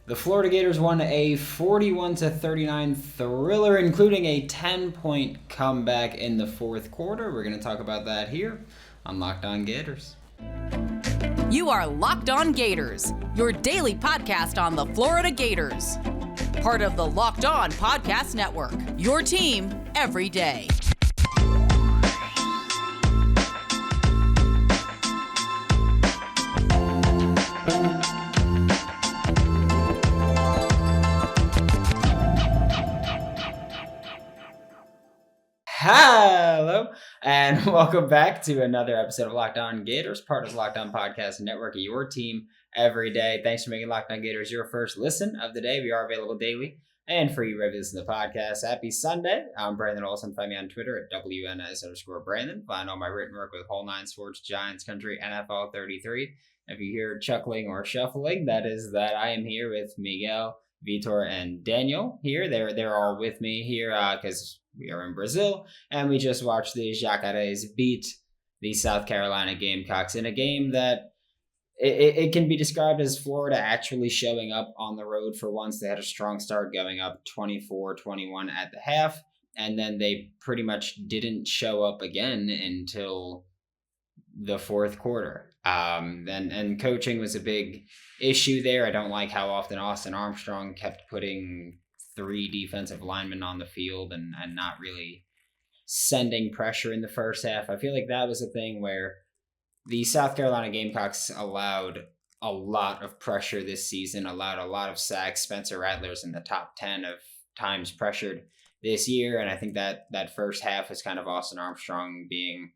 The Florida Gators won a 41-39 thriller, including a 10-point comeback in the fourth quarter. We're going to talk about that here on Locked On Gators. You are Locked On Gators, your daily podcast on the Florida Gators. Part of the Locked On Podcast Network, your team every day. Hello, and welcome back to another episode of Locked On Gators, part of the Locked On Podcast Network, your team every day. Thanks for making Locked On Gators your first listen of the day. We are available daily and for you ready to listen to the podcast. Happy Sunday. I'm Brandon Olsen. Find me on Twitter at WNS_Brandon. Find all my written work with Whole Nine Sports, Giants Country, NFL 33. If you hear chuckling or shuffling, that is that I am here with Miguel, Vitor, and Daniel here. They're all with me here because we are in Brazil, and we just watched the Jacarés beat the South Carolina Gamecocks in a game that it can be described as Florida actually showing up on the road for once. They had a strong start going up 24-21 at the half, and then they pretty much didn't show up again until the fourth quarter. And coaching was a big issue there. I don't like how often Austin Armstrong kept putting 3 defensive linemen on the field and not really sending pressure in the first half. I feel like that was a thing where the South Carolina Gamecocks allowed a lot of pressure this season, allowed a lot of sacks. Spencer Rattler's in the top 10 of times pressured this year, and I think that first half was kind of Austin Armstrong being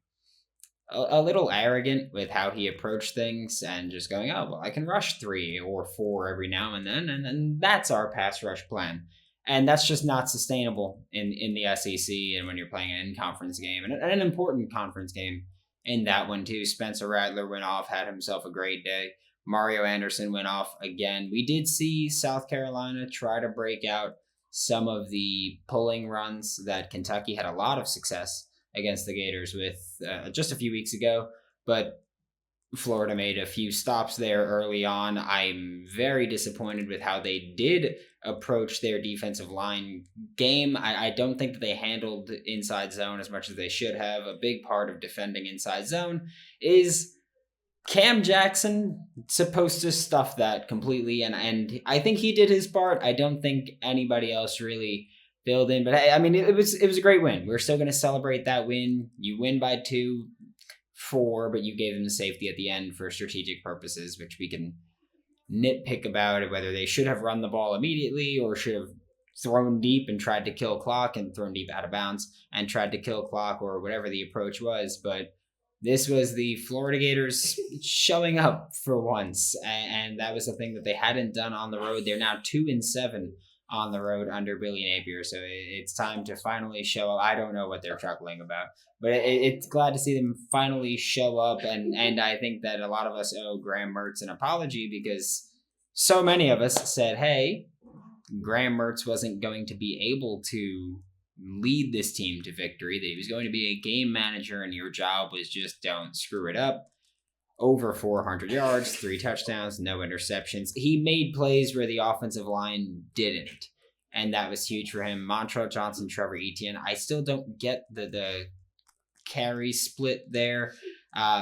a little arrogant with how he approached things and just going, oh, well, I can rush 3 or 4 every now and then, and that's our pass rush plan. And that's just not sustainable in the SEC and when you're playing an in-conference game, and an important conference game in that one too. Spencer Rattler went off, had himself a great day. Mario Anderson went off again. We did see South Carolina try to break out some of the pulling runs that Kentucky had a lot of success against the Gators with just a few weeks ago, but Florida made a few stops there early on. I'm very disappointed with how they did approach their defensive line game. I don't think that they handled inside zone as much as they should have. A big part of defending inside zone is Cam Jackson supposed to stuff that completely, and I think he did his part. I don't think anybody else really filled in, but I mean, it was a great win. We're still going to celebrate that win. You win by 2-4, but you gave them the safety at the end for strategic purposes, which we can nitpick about it, whether they should have run the ball immediately or should have thrown deep and tried to kill clock and thrown deep out of bounds and tried to kill clock, or whatever the approach was. But this was the Florida Gators showing up for once, and that was the thing that they hadn't done on the road. They're now 2-7 on the road under Billy Napier, so it's time to finally show up. I don't know what they're chuckling about, but it's glad to see them finally show up, and I think that a lot of us owe Graham Mertz an apology, because so many of us said, hey, Graham Mertz wasn't going to be able to lead this team to victory, that he was going to be a game manager, and your job was just don't screw it up. Over 400 yards, 3 touchdowns, no interceptions. He made plays where the offensive line didn't, and that was huge for him. Montrell Johnson, Trevor Etienne. I still don't get the carry split there.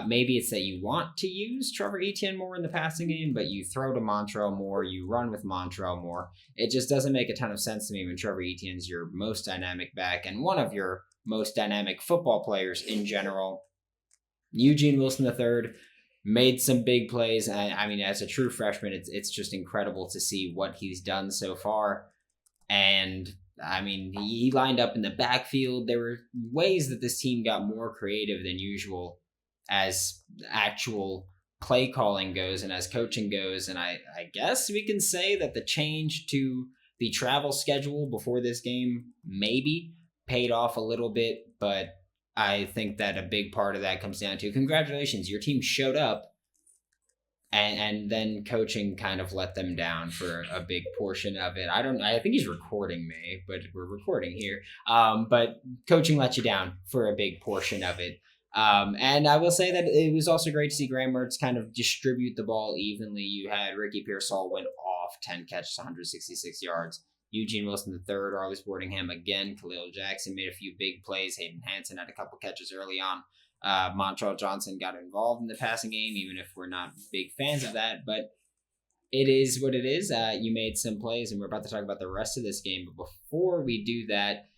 Maybe it's that you want to use Trevor Etienne more in the passing game, but you throw to Montrell more, you run with Montrell more. It just doesn't make a ton of sense to me when Trevor Etienne's your most dynamic back and one of your most dynamic football players in general. Eugene Wilson III made some big plays. I mean, as a true freshman, it's just incredible to see what he's done so far. And I mean, he lined up in the backfield. There were ways that this team got more creative than usual as actual play calling goes and as coaching goes. And I guess we can say that the change to the travel schedule before this game maybe paid off a little bit, but I think that a big part of that comes down to congratulations, your team showed up, and then coaching kind of let them down for a big portion of it. I think he's recording me, but we're recording here. But coaching let you down for a big portion of it. And I will say that it was also great to see Graham Mertz kind of distribute the ball evenly. You had Ricky Pearsall went off off. 10 catches, 166 yards. Eugene Wilson III, Arlis Boardingham again. Khalil Jackson made a few big plays. Hayden Hansen had a couple catches early on. Montreal Johnson got involved in the passing game, even if we're not big fans of that. But it is what it is. You made some plays, and we're about to talk about the rest of this game. But before we do that,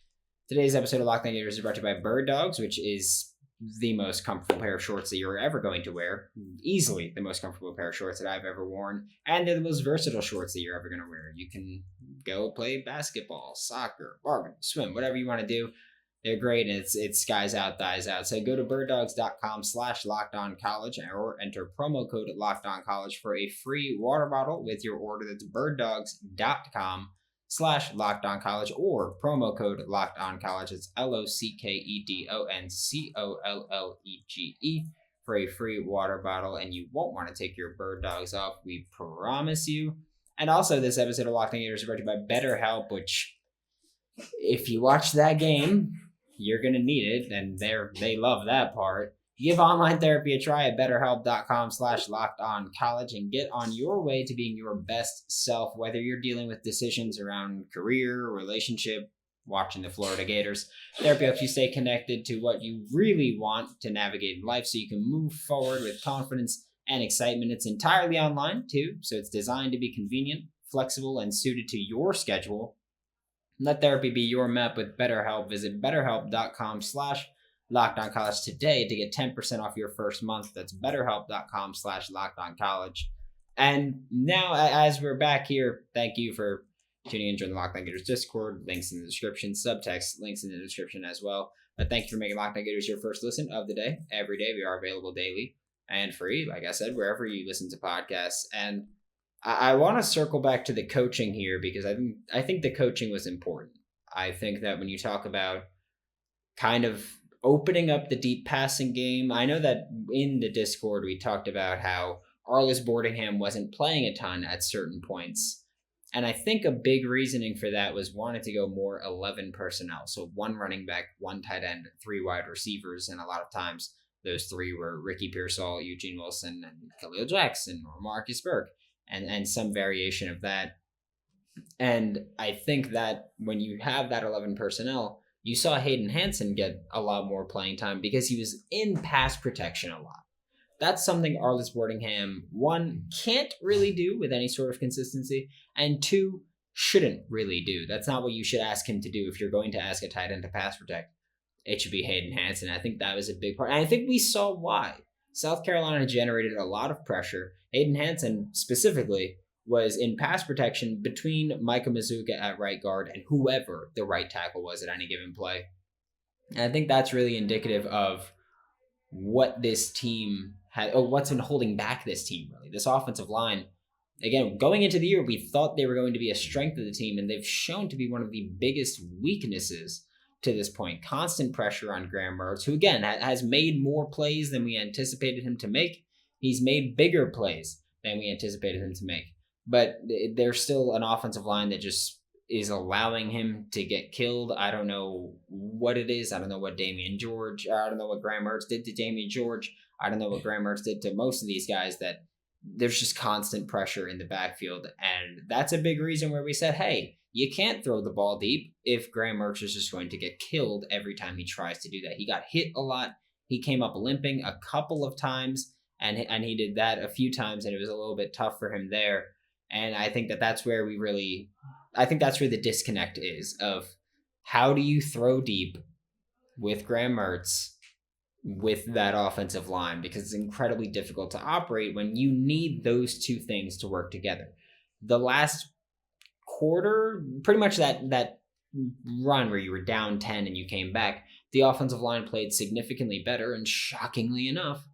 today's episode of Locked On Gators is brought to you by Bird Dogs, which is the most comfortable pair of shorts that you're ever going to wear. Easily the most comfortable pair of shorts that I've ever worn. And they're the most versatile shorts that you're ever going to wear. You can go play basketball, soccer, barbecue, swim, whatever you want to do. They're great, and it's skies out, thighs out. So go to birddogs.com/lockedoncollege or enter promo code LockedOnCollege for a free water bottle with your order. That's birddogs.com/lockedoncollege or promo code LockedOnCollege. It's LOCKEDONCOLLEGE for a free water bottle, and you won't want to take your Bird Dogs off. We promise you. And also, this episode of Locked On Gators is brought to you by BetterHelp, which, if you watch that game, you're going to need it, and they love that part. Give online therapy a try at betterhelp.com/lockedoncollege and get on your way to being your best self, whether you're dealing with decisions around career, relationship, watching the Florida Gators. Therapy helps you stay connected to what you really want to navigate life so you can move forward with confidence and excitement. It's entirely online, too, so it's designed to be convenient, flexible, and suited to your schedule. Let therapy be your map with BetterHelp. Visit betterhelp.com/LockedOnCollege today to get 10% off your first month. That's betterhelp.com/LockedOnCollege. And now, as we're back here, thank you for tuning in during the Locked On Gators Discord. Links in the description. Subtext links in the description as well. But thank you for making Locked On Gators your first listen of the day. Every day, we are available daily and free, like I said, wherever you listen to podcasts. And I want to circle back to the coaching here because I think the coaching was important. I think that when you talk about kind of opening up the deep passing game, I know that in the Discord we talked about how Arlis Boardingham wasn't playing a ton at certain points. And I think a big reasoning for that was wanting to go more 11 personnel. So one running back, one tight end, 3 wide receivers. And a lot of times those 3 were Ricky Pearsall, Eugene Wilson, and Khalil Jackson or Marcus Burke. And some variation of that. And I think that when you have that 11 personnel, you saw Hayden Hansen get a lot more playing time because he was in pass protection a lot. That's something Arlis Boardingham, 1, can't really do with any sort of consistency, and 2, shouldn't really do. That's not what you should ask him to do if you're going to ask a tight end to pass protect. It should be Hayden Hansen. I think that was a big part. And I think we saw why. South Carolina generated a lot of pressure. Hayden Hansen specifically was in pass protection between Micah Mazuka at right guard and whoever the right tackle was at any given play. And I think that's really indicative of what this team had, or what's been holding back this team, really. This offensive line, again, going into the year, we thought they were going to be a strength of the team, and they've shown to be one of the biggest weaknesses to this point. Constant pressure on Graham Mertz, who again has made more plays than we anticipated him to make. He's made bigger plays than we anticipated him to make. But there's still an offensive line that just is allowing him to get killed. I don't know what it is. I don't know what Graham Mertz did to Damian George. I don't know what Graham Mertz did to most of these guys, that there's just constant pressure in the backfield. And that's a big reason where we said, hey, you can't throw the ball deep if Graham Mertz is just going to get killed every time he tries to do that. He got hit a lot. He came up limping a couple of times, and he did that a few times, and it was a little bit tough for him there. And I think that's where that's where the disconnect is of how do you throw deep with Graham Mertz with that offensive line, because it's incredibly difficult to operate when you need those two things to work together. The last quarter, pretty much that run where you were down 10 and you came back, the offensive line played significantly better, and shockingly enough,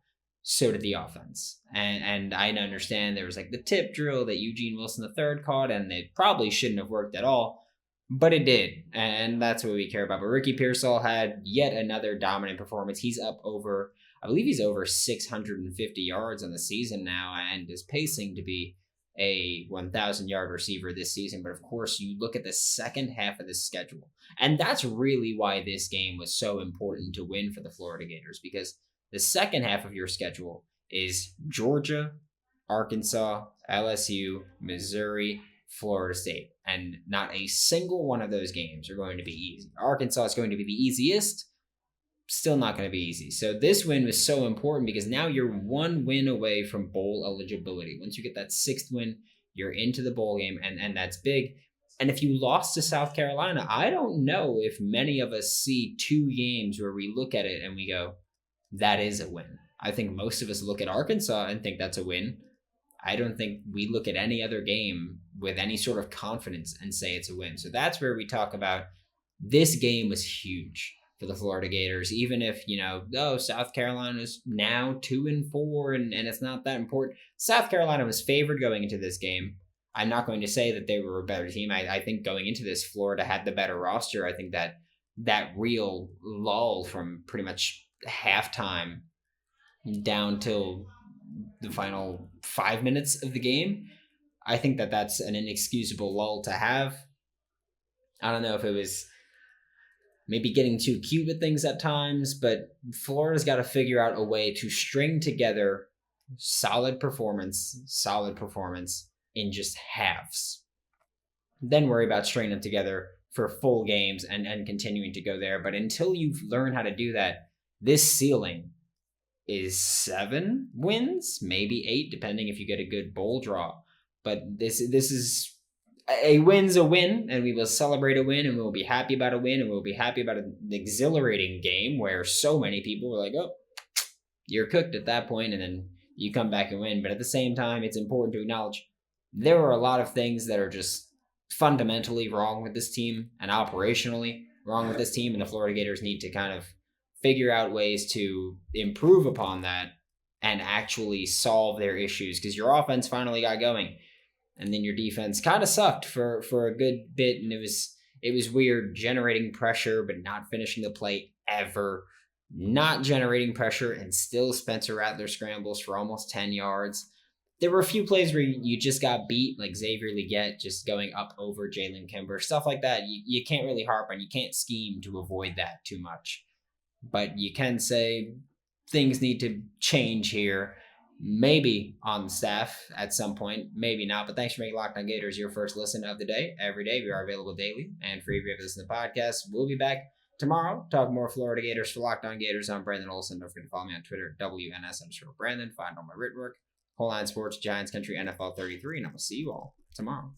so did the offense. And I understand there was like the tip drill that Eugene Wilson III caught, and it probably shouldn't have worked at all, but it did. And that's what we care about. But Ricky Pearsall had yet another dominant performance. He's up over, I believe he's over 650 yards on the season now, and is pacing to be a 1,000-yard receiver this season. But of course, you look at the second half of the schedule, and that's really why this game was so important to win for the Florida Gators, because the second half of your schedule is Georgia, Arkansas, LSU, Missouri, Florida State. And not a single one of those games are going to be easy. Arkansas is going to be the easiest. Still not going to be easy. So this win was so important because now you're one win away from bowl eligibility. Once you get that 6th win, you're into the bowl game, and that's big. And if you lost to South Carolina, I don't know if many of us see 2 games where we look at it and we go, that is a win. I think most of us look at Arkansas and think that's a win. I don't think we look at any other game with any sort of confidence and say it's a win. So that's where we talk about this game was huge for the Florida Gators, even if, South Carolina is now 2-4 and it's not that important. South Carolina was favored going into this game. I'm not going to say that they were a better team. I think going into this, Florida had the better roster. I think that real lull from pretty much halftime down till the final 5 minutes of the game, I think that's an inexcusable lull to have. I don't know if it was maybe getting too cute with things at times, but Florida's got to figure out a way to string together solid performance in just halves. Then worry about stringing them together for full games and continuing to go there. But until you've learned how to do that, this ceiling is 7 wins, maybe 8, depending if you get a good bowl draw. But this is a win's a win, and we will celebrate a win, and we'll be happy about a win, and we'll be happy about an exhilarating game where so many people were like, oh, you're cooked at that point, and then you come back and win. But at the same time, it's important to acknowledge there are a lot of things that are just fundamentally wrong with this team and operationally wrong with this team, and the Florida Gators need to kind of figure out ways to improve upon that and actually solve their issues, because your offense finally got going. And then your defense kind of sucked for a good bit, and it was weird generating pressure but not finishing the play ever. Not generating pressure and still Spencer Rattler scrambles for almost 10 yards. There were a few plays where you just got beat, like Xavier Legette just going up over Jalen Kimber, stuff like that. You can't really harp on. You can't scheme to avoid that too much. But you can say things need to change here. Maybe on the staff at some point, maybe not. But thanks for making Locked On Gators your first listen of the day. Every day we are available daily and free if you ever listen to the podcast. We'll be back tomorrow. Talk more Florida Gators for Locked On Gators. I'm Brandon Olsen. Don't forget to follow me on Twitter, WNS_Brandon. Find all my written work. Whole Line Sports, Giants Country, NFL 33, and I will see you all tomorrow.